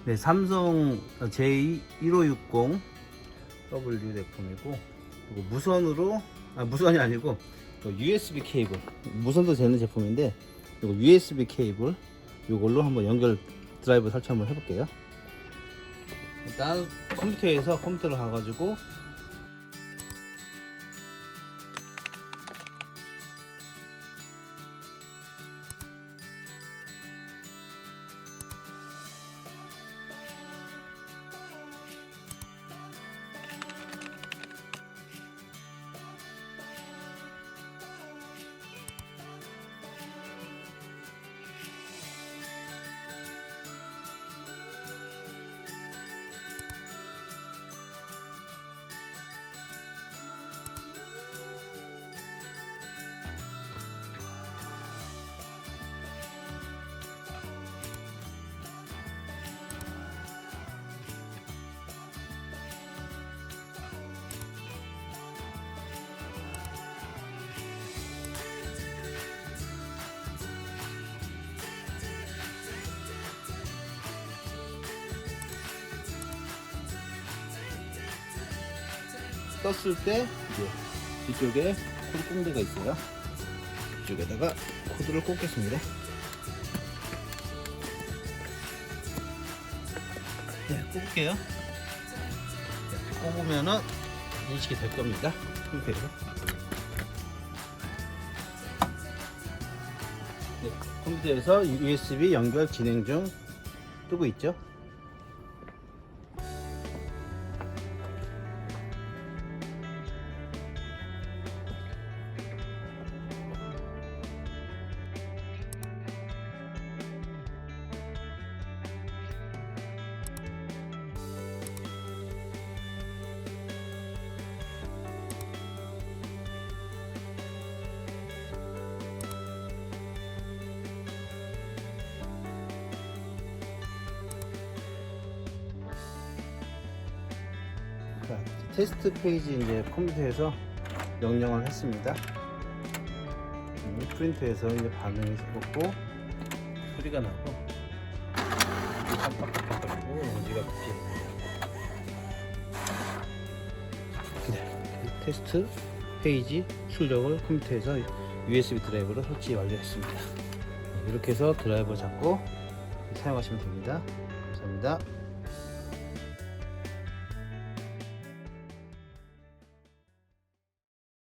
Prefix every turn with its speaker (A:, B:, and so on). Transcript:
A: 네, 삼성 J1560W 제품이고, 그리고 무선으로, 무선이 아니고 USB 케이블, 무선도 되는 제품인데 이거 USB 케이블 이걸로 한번 연결 드라이브 설치 한번 해볼게요. 일단 컴퓨터에서 컴퓨터를 가가지고 떴을 때 이제 뒤쪽에 코드 꽁대가 있어요. 이쪽에다가 코드를 꽂겠습니다. 네, 꽂을게요. 네, 꽂으면은 인식이 될 겁니다. 컴퓨터에서. 네, 컴퓨터에서 USB 연결 진행 중 뜨고 있죠. 자, 테스트 페이지 이제 컴퓨터에서 명령을 했습니다. 프린터에서 이제 반응이 있었고 소리가 나고 깜빡깜빡거리고 먼지가 붙이고. 네, 테스트 페이지 출력을 컴퓨터에서 USB 드라이브로 설치 완료했습니다. 이렇게 해서 드라이버 잡고 사용하시면 됩니다. 감사합니다.